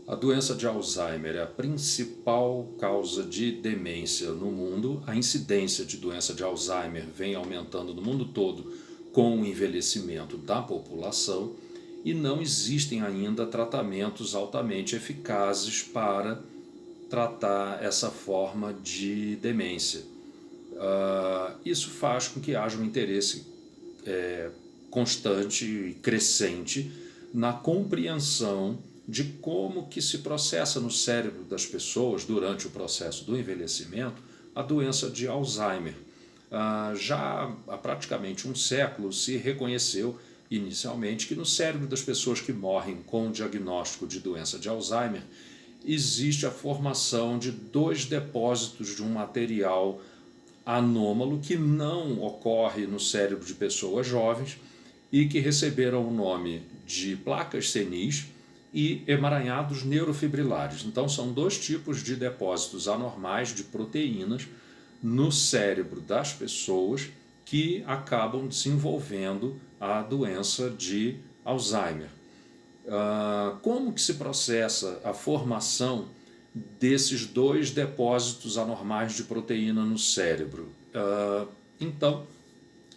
A doença de Alzheimer é a principal causa de demência no mundo. A incidência de doença de Alzheimer vem aumentando no mundo todo com o envelhecimento da população e não existem ainda tratamentos altamente eficazes para tratar essa forma de demência. Isso faz com que haja um interesse constante e crescente na compreensão de como que se processa no cérebro das pessoas, durante o processo do envelhecimento, a doença de Alzheimer. Já há praticamente um século se reconheceu inicialmente que no cérebro das pessoas que morrem com o diagnóstico de doença de Alzheimer existe a formação de dois depósitos de um material anômalo que não ocorre no cérebro de pessoas jovens e que receberam o nome de placas senis e emaranhados neurofibrilares. Então são dois tipos de depósitos anormais de proteínas no cérebro das pessoas que acabam desenvolvendo a doença de Alzheimer. Como que se processa a formação desses dois depósitos anormais de proteína no cérebro? Então,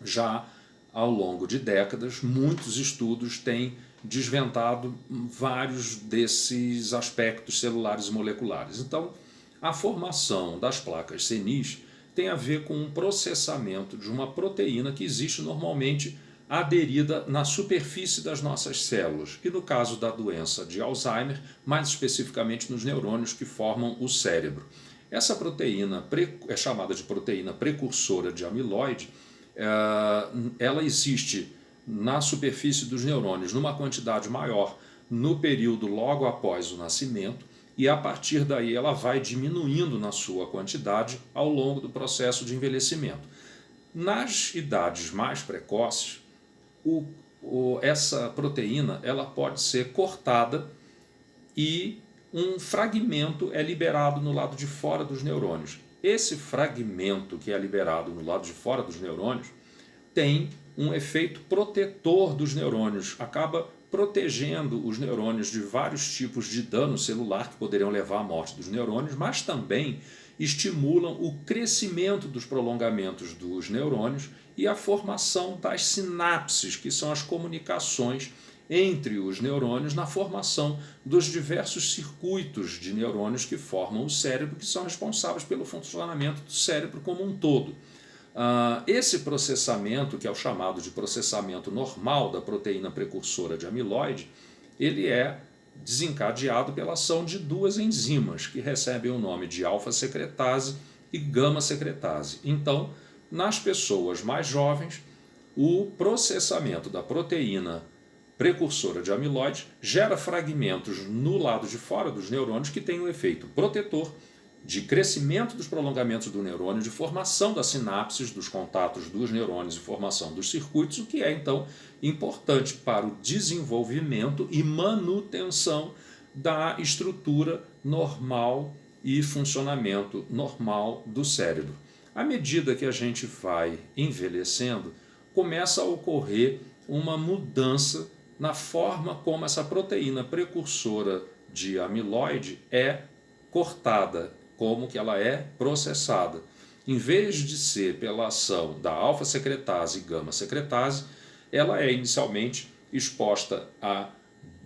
já ao longo de décadas, muitos estudos têm desvendado vários desses aspectos celulares e moleculares. Então, a formação das placas senis tem a ver com um processamento de uma proteína que existe normalmente aderida na superfície das nossas células, e no caso da doença de Alzheimer, mais especificamente nos neurônios que formam o cérebro. Essa proteína é chamada de proteína precursora de amiloide. Ela existe na superfície dos neurônios numa quantidade maior no período logo após o nascimento, e a partir daí ela vai diminuindo na sua quantidade ao longo do processo de envelhecimento. Nas idades mais precoces, essa proteína ela pode ser cortada e um fragmento é liberado no lado de fora dos neurônios. Esse fragmento que é liberado no lado de fora dos neurônios tem um efeito protetor dos neurônios, acaba protegendo os neurônios de vários tipos de dano celular que poderiam levar à morte dos neurônios, mas também estimulam o crescimento dos prolongamentos dos neurônios e a formação das sinapses, que são as comunicações entre os neurônios na formação dos diversos circuitos de neurônios que formam o cérebro, que são responsáveis pelo funcionamento do cérebro como um todo. Esse processamento, que é o chamado de processamento normal da proteína precursora de amiloide, ele é desencadeado pela ação de duas enzimas que recebem o nome de alfa-secretase e gama-secretase. Então, nas pessoas mais jovens, o processamento da proteína precursora de amiloide gera fragmentos no lado de fora dos neurônios que têm um efeito protetor de crescimento dos prolongamentos do neurônio, de formação das sinapses, dos contatos dos neurônios e formação dos circuitos, o que é, então, importante para o desenvolvimento e manutenção da estrutura normal e funcionamento normal do cérebro. À medida que a gente vai envelhecendo, começa a ocorrer uma mudança na forma como essa proteína precursora de amiloide é cortada, como que ela é processada. Em vez de ser pela ação da alfa-secretase e gama-secretase, ela é inicialmente exposta a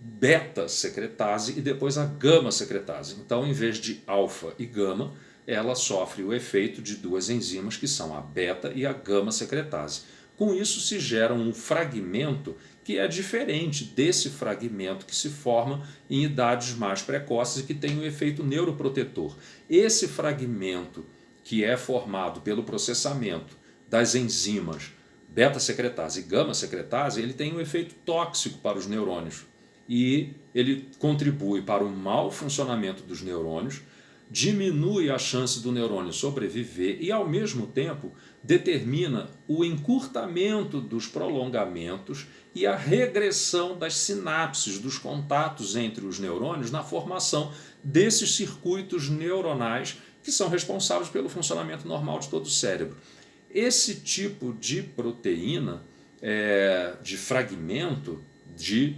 beta-secretase e depois a gama-secretase. Então, em vez de alfa e gama, ela sofre o efeito de duas enzimas que são a beta e a gama-secretase. Com isso se gera um fragmento que é diferente desse fragmento que se forma em idades mais precoces e que tem um efeito neuroprotetor. Esse fragmento que é formado pelo processamento das enzimas beta-secretase e gama-secretase, ele tem um efeito tóxico para os neurônios e ele contribui para o mau funcionamento dos neurônios, diminui a chance do neurônio sobreviver e, ao mesmo tempo, determina o encurtamento dos prolongamentos e a regressão das sinapses, dos contatos entre os neurônios na formação desses circuitos neuronais que são responsáveis pelo funcionamento normal de todo o cérebro. Esse tipo de proteína, de fragmento de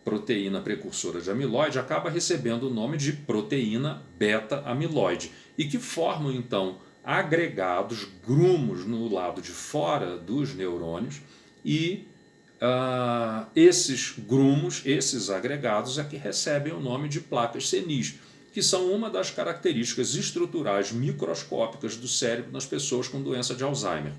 proteína precursora de amiloide acaba recebendo o nome de proteína beta-amiloide e que formam então agregados, grumos no lado de fora dos neurônios e esses grumos, esses agregados é que recebem o nome de placas senis, que são uma das características estruturais microscópicas do cérebro nas pessoas com doença de Alzheimer.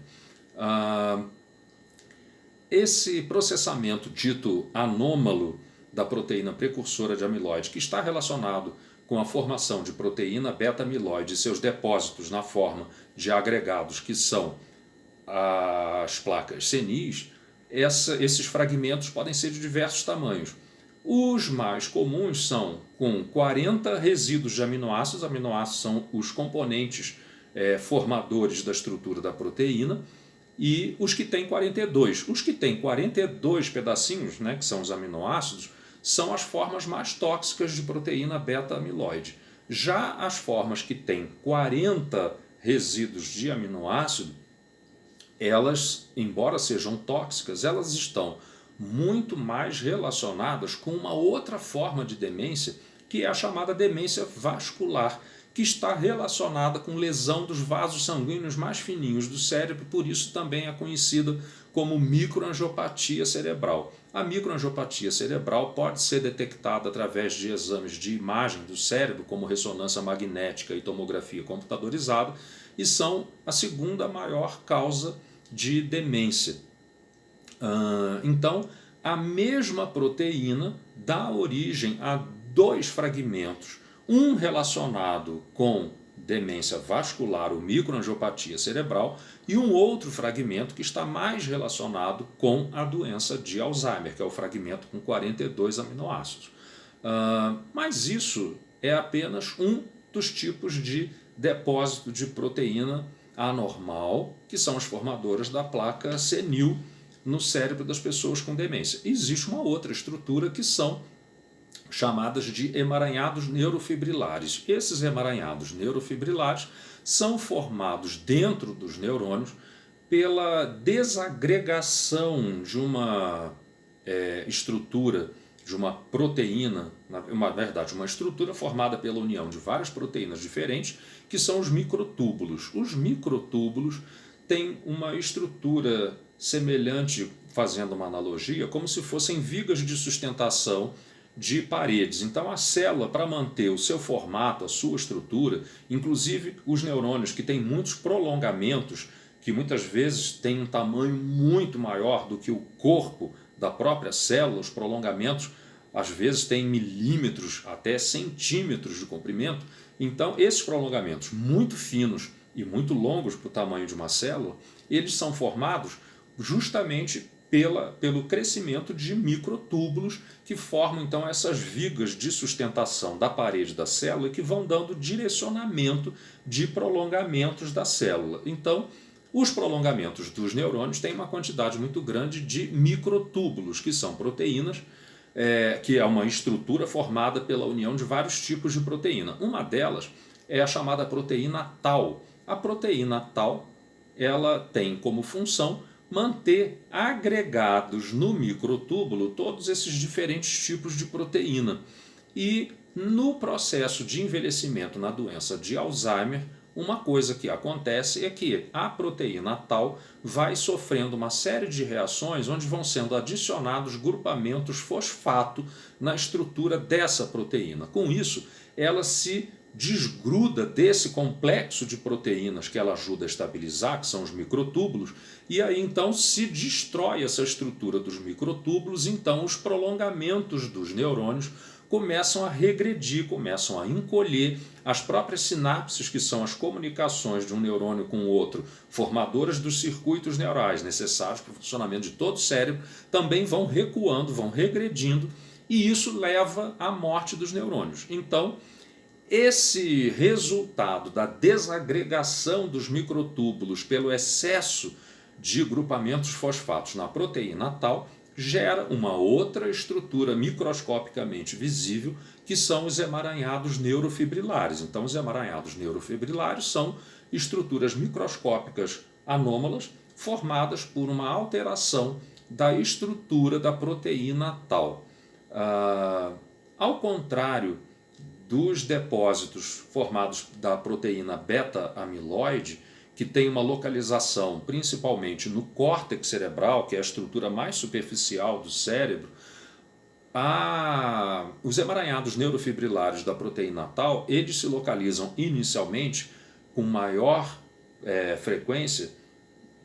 Esse processamento dito anômalo da proteína precursora de amiloide, que está relacionado com a formação de proteína beta-amiloide e seus depósitos na forma de agregados que são as placas senis, esses fragmentos podem ser de diversos tamanhos. Os mais comuns são com 40 resíduos de aminoácidos. Aminoácidos são os componentes formadores da estrutura da proteína, e os que têm 42. Os que têm 42 pedacinhos, né, que são os aminoácidos, são as formas mais tóxicas de proteína beta-amiloide. Já as formas que têm 40 resíduos de aminoácido, elas, embora sejam tóxicas, elas estão muito mais relacionadas com uma outra forma de demência, que é a chamada demência vascular, que está relacionada com lesão dos vasos sanguíneos mais fininhos do cérebro, por isso também é conhecida como microangiopatia cerebral. A microangiopatia cerebral pode ser detectada através de exames de imagem do cérebro, como ressonância magnética e tomografia computadorizada, e são a segunda maior causa de demência. Então, a mesma proteína dá origem a dois fragmentos, um relacionado com demência vascular ou microangiopatia cerebral e um outro fragmento que está mais relacionado com a doença de Alzheimer, que é o fragmento com 42 aminoácidos. Mas isso é apenas um dos tipos de depósito de proteína anormal, que são as formadoras da placa senil no cérebro das pessoas com demência. Existe uma outra estrutura que são chamadas de emaranhados neurofibrilares. Esses emaranhados neurofibrilares são formados dentro dos neurônios pela desagregação de uma estrutura, de uma proteína, na verdade, uma estrutura formada pela união de várias proteínas diferentes, que são os microtúbulos. Os microtúbulos têm uma estrutura semelhante, fazendo uma analogia, como se fossem vigas de sustentação de paredes. Então a célula, para manter o seu formato, a sua estrutura, inclusive os neurônios que têm muitos prolongamentos, que muitas vezes têm um tamanho muito maior do que o corpo da própria célula, os prolongamentos às vezes têm milímetros até centímetros de comprimento. Então esses prolongamentos muito finos e muito longos para o tamanho de uma célula, eles são formados justamente pelo crescimento de microtúbulos que formam então essas vigas de sustentação da parede da célula que vão dando direcionamento de prolongamentos da célula. Então, os prolongamentos dos neurônios têm uma quantidade muito grande de microtúbulos, que são proteínas, que é uma estrutura formada pela união de vários tipos de proteína. Uma delas é a chamada proteína tau. A proteína tau, ela tem como função manter agregados no microtúbulo todos esses diferentes tipos de proteína. E no processo de envelhecimento na doença de Alzheimer, uma coisa que acontece é que a proteína tau vai sofrendo uma série de reações onde vão sendo adicionados grupamentos fosfato na estrutura dessa proteína. Com isso, ela se desgruda desse complexo de proteínas que ela ajuda a estabilizar, que são os microtúbulos, e aí então se destrói essa estrutura dos microtúbulos, então os prolongamentos dos neurônios começam a regredir, começam a encolher, as próprias sinapses, que são as comunicações de um neurônio com o outro, formadoras dos circuitos neurais necessários para o funcionamento de todo o cérebro, também vão recuando, vão regredindo, e isso leva à morte dos neurônios. Então, esse resultado da desagregação dos microtúbulos pelo excesso de grupamentos fosfatos na proteína tau gera uma outra estrutura microscopicamente visível, que são os emaranhados neurofibrilares. Então, os emaranhados neurofibrilares são estruturas microscópicas anômalas formadas por uma alteração da estrutura da proteína tau. Ao contrário dos depósitos formados da proteína beta-amiloide, que tem uma localização principalmente no córtex cerebral, que é a estrutura mais superficial do cérebro, os emaranhados neurofibrilares da proteína tal, eles se localizam inicialmente com maior frequência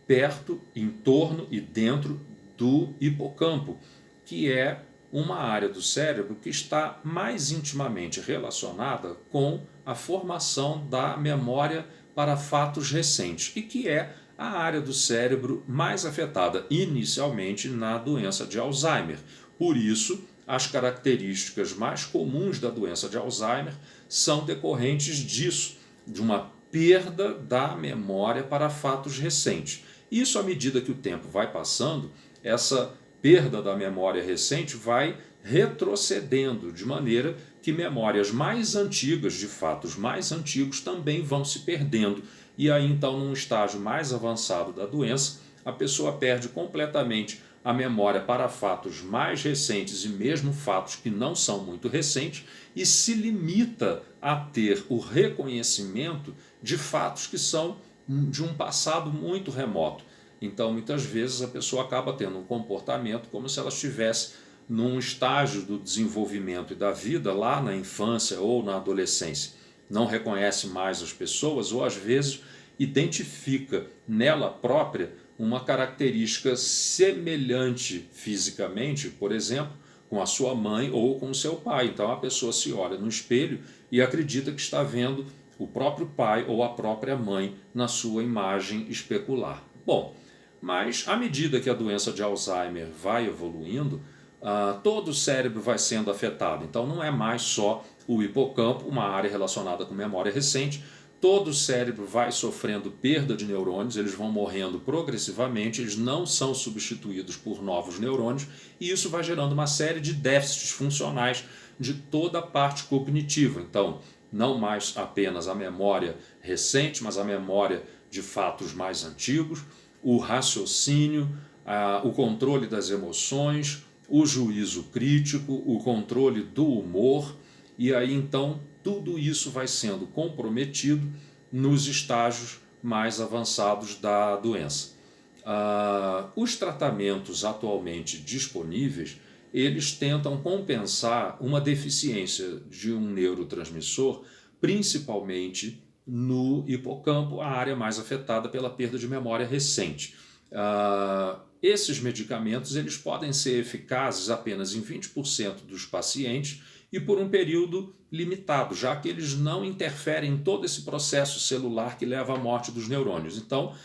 perto, em torno e dentro do hipocampo, que é uma área do cérebro que está mais intimamente relacionada com a formação da memória para fatos recentes e que é a área do cérebro mais afetada inicialmente na doença de Alzheimer. Por isso, as características mais comuns da doença de Alzheimer são decorrentes disso, de uma perda da memória para fatos recentes. Isso, à medida que o tempo vai passando, essa perda da memória recente vai retrocedendo, de maneira que memórias mais antigas, de fatos mais antigos, também vão se perdendo. E aí, então, num estágio mais avançado da doença, a pessoa perde completamente a memória para fatos mais recentes e mesmo fatos que não são muito recentes e se limita a ter o reconhecimento de fatos que são de um passado muito remoto. Então, muitas vezes, a pessoa acaba tendo um comportamento como se ela estivesse num estágio do desenvolvimento e da vida lá na infância ou na adolescência. Não reconhece mais as pessoas ou, às vezes, identifica nela própria uma característica semelhante fisicamente, por exemplo, com a sua mãe ou com o seu pai. Então, a pessoa se olha no espelho e acredita que está vendo o próprio pai ou a própria mãe na sua imagem especular. Bom, mas à medida que a doença de Alzheimer vai evoluindo, todo o cérebro vai sendo afetado. Então não é mais só o hipocampo, uma área relacionada com memória recente. Todo o cérebro vai sofrendo perda de neurônios, eles vão morrendo progressivamente, eles não são substituídos por novos neurônios, e isso vai gerando uma série de déficits funcionais de toda a parte cognitiva. Então, não mais apenas a memória recente, mas a memória de fatos mais antigos, o raciocínio, o controle das emoções, o juízo crítico, o controle do humor, e aí então tudo isso vai sendo comprometido nos estágios mais avançados da doença. Os tratamentos atualmente disponíveis, eles tentam compensar uma deficiência de um neurotransmissor, principalmente no hipocampo, a área mais afetada pela perda de memória recente. Esses medicamentos eles podem ser eficazes apenas em 20% dos pacientes e por um período limitado, já que eles não interferem em todo esse processo celular que leva à morte dos neurônios. Então,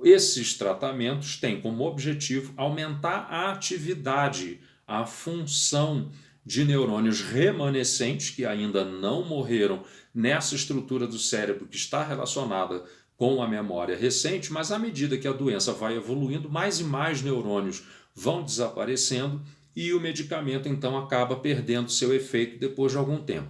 esses tratamentos têm como objetivo aumentar a atividade, a função de neurônios remanescentes que ainda não morreram nessa estrutura do cérebro que está relacionada com a memória recente, mas à medida que a doença vai evoluindo, mais e mais neurônios vão desaparecendo e o medicamento então acaba perdendo seu efeito depois de algum tempo.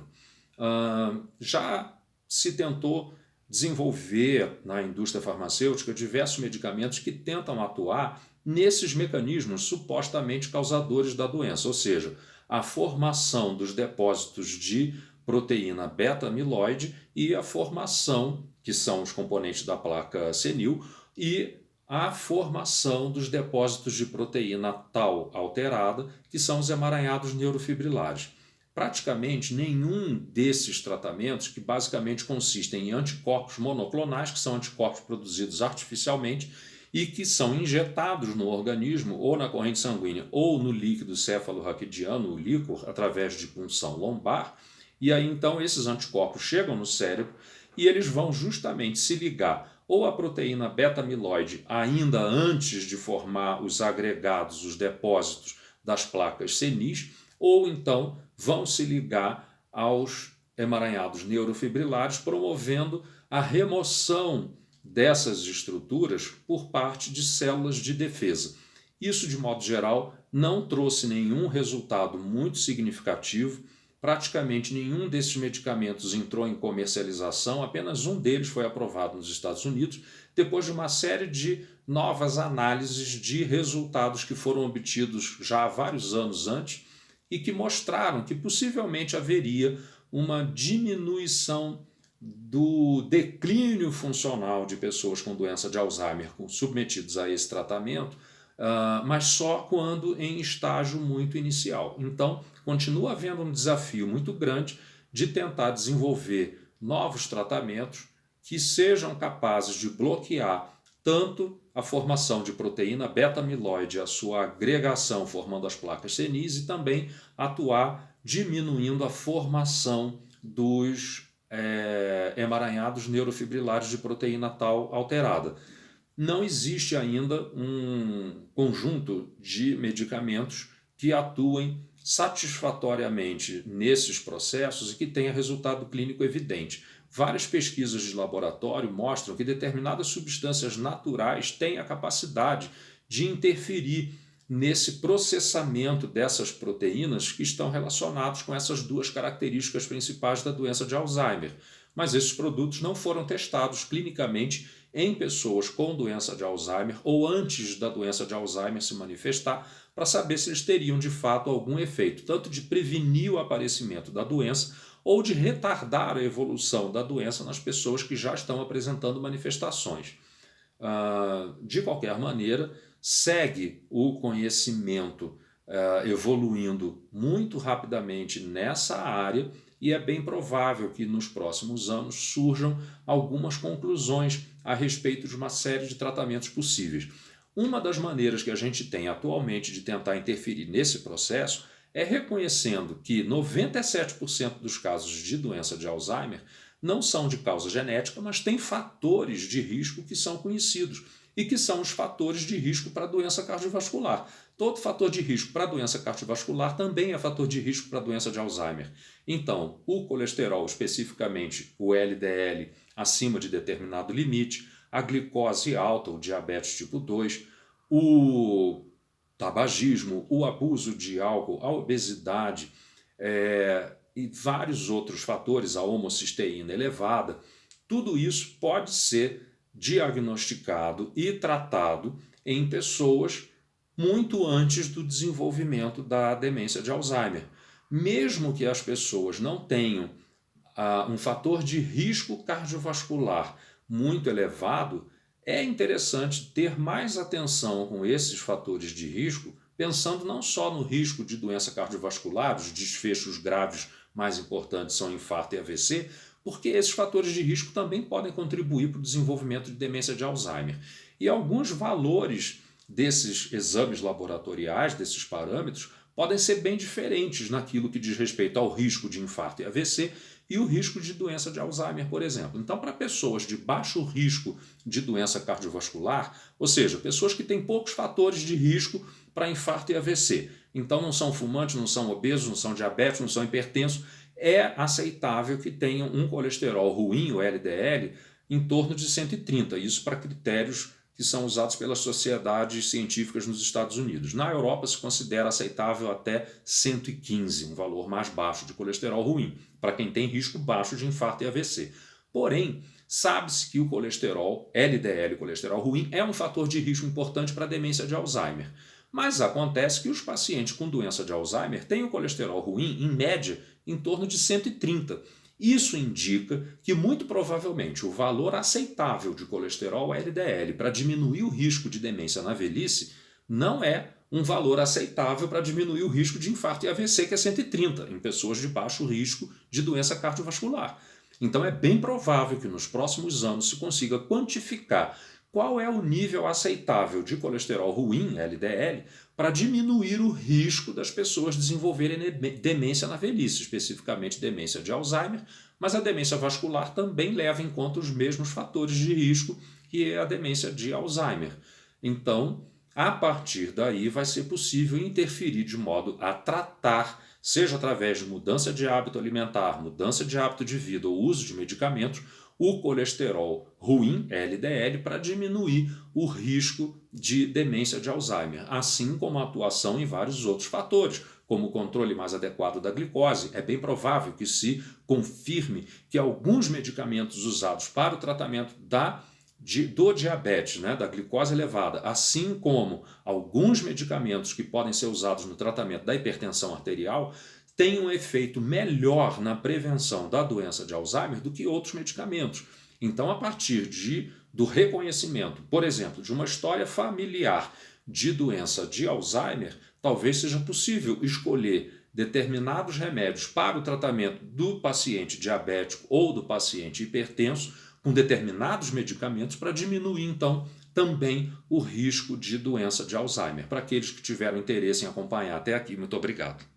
Já se tentou desenvolver na indústria farmacêutica diversos medicamentos que tentam atuar nesses mecanismos supostamente causadores da doença, ou seja, a formação dos depósitos de proteína beta-amiloide e a formação, que são os componentes da placa senil, e a formação dos depósitos de proteína tau alterada, que são os emaranhados neurofibrilares. Praticamente nenhum desses tratamentos, que basicamente consistem em anticorpos monoclonais, que são anticorpos produzidos artificialmente e que são injetados no organismo ou na corrente sanguínea ou no líquido cefalorraquidiano, o líquor, através de punção lombar, e aí então esses anticorpos chegam no cérebro e eles vão justamente se ligar ou à proteína beta-amiloide ainda antes de formar os agregados, os depósitos das placas senis, ou então vão se ligar aos emaranhados neurofibrilares, promovendo a remoção dessas estruturas por parte de células de defesa. Isso, de modo geral, não trouxe nenhum resultado muito significativo. Praticamente nenhum desses medicamentos entrou em comercialização, apenas um deles foi aprovado nos Estados Unidos, depois de uma série de novas análises de resultados que foram obtidos já há vários anos antes, e que mostraram que possivelmente haveria uma diminuição do declínio funcional de pessoas com doença de Alzheimer submetidos a esse tratamento, mas só quando em estágio muito inicial. Então, continua havendo um desafio muito grande de tentar desenvolver novos tratamentos que sejam capazes de bloquear tanto a formação de proteína beta-amiloide, a sua agregação formando as placas senis, e também atuar diminuindo a formação dos emaranhados neurofibrilares de proteína tal alterada. Não existe ainda um conjunto de medicamentos que atuem satisfatoriamente nesses processos e que tenha resultado clínico evidente. Várias pesquisas de laboratório mostram que determinadas substâncias naturais têm a capacidade de interferir nesse processamento dessas proteínas que estão relacionados com essas duas características principais da doença de Alzheimer. Mas esses produtos não foram testados clinicamente em pessoas com doença de Alzheimer ou antes da doença de Alzheimer se manifestar, para saber se eles teriam de fato algum efeito, tanto de prevenir o aparecimento da doença ou de retardar a evolução da doença nas pessoas que já estão apresentando manifestações. De qualquer maneira, segue o conhecimento evoluindo muito rapidamente nessa área, e é bem provável que nos próximos anos surjam algumas conclusões a respeito de uma série de tratamentos possíveis. Uma das maneiras que a gente tem atualmente de tentar interferir nesse processo é reconhecendo que 97% dos casos de doença de Alzheimer não são de causa genética, mas têm fatores de risco que são conhecidos e que são os fatores de risco para a doença cardiovascular. Todo fator de risco para a doença cardiovascular também é fator de risco para a doença de Alzheimer. Então, o colesterol, especificamente o LDL, acima de determinado limite, a glicose alta, o diabetes tipo 2, o tabagismo, o abuso de álcool, a obesidade e vários outros fatores, a homocisteína elevada, tudo isso pode ser diagnosticado e tratado em pessoas muito antes do desenvolvimento da demência de Alzheimer. Mesmo que as pessoas não tenham um fator de risco cardiovascular muito elevado, é interessante ter mais atenção com esses fatores de risco, pensando não só no risco de doença cardiovascular, os desfechos graves mais importantes são infarto e AVC, porque esses fatores de risco também podem contribuir para o desenvolvimento de demência de Alzheimer. E alguns valores desses exames laboratoriais, desses parâmetros, podem ser bem diferentes naquilo que diz respeito ao risco de infarto e AVC e o risco de doença de Alzheimer, por exemplo. Então, para pessoas de baixo risco de doença cardiovascular, ou seja, pessoas que têm poucos fatores de risco para infarto e AVC, então não são fumantes, não são obesos, não são diabéticos, não são hipertensos, é aceitável que tenham um colesterol ruim, o LDL, em torno de 130, isso para critérios que são usados pelas sociedades científicas nos Estados Unidos. Na Europa se considera aceitável até 115, um valor mais baixo de colesterol ruim, para quem tem risco baixo de infarto e AVC. Porém, sabe-se que o colesterol, LDL, colesterol ruim, é um fator de risco importante para a demência de Alzheimer. Mas acontece que os pacientes com doença de Alzheimer têm o colesterol ruim, em média, em torno de 130. Isso indica que, muito provavelmente, o valor aceitável de colesterol LDL para diminuir o risco de demência na velhice não é um valor aceitável para diminuir o risco de infarto e AVC, que é 130, em pessoas de baixo risco de doença cardiovascular. Então é bem provável que nos próximos anos se consiga quantificar qual é o nível aceitável de colesterol ruim, LDL, para diminuir o risco das pessoas desenvolverem demência na velhice, especificamente demência de Alzheimer, mas a demência vascular também leva em conta os mesmos fatores de risco que a demência de Alzheimer. Então, a partir daí vai ser possível interferir de modo a tratar, seja através de mudança de hábito alimentar, mudança de hábito de vida ou uso de medicamentos, o colesterol ruim, LDL, para diminuir o risco de demência de Alzheimer, assim como a atuação em vários outros fatores, como o controle mais adequado da glicose. É bem provável que se confirme que alguns medicamentos usados para o tratamento da do diabetes, né, da glicose elevada, assim como alguns medicamentos que podem ser usados no tratamento da hipertensão arterial, têm um efeito melhor na prevenção da doença de Alzheimer do que outros medicamentos. Então, a partir do reconhecimento, por exemplo, de uma história familiar de doença de Alzheimer, talvez seja possível escolher determinados remédios para o tratamento do paciente diabético ou do paciente hipertenso, com determinados medicamentos para diminuir, então, também o risco de doença de Alzheimer. Para aqueles que tiveram interesse em acompanhar até aqui, muito obrigado.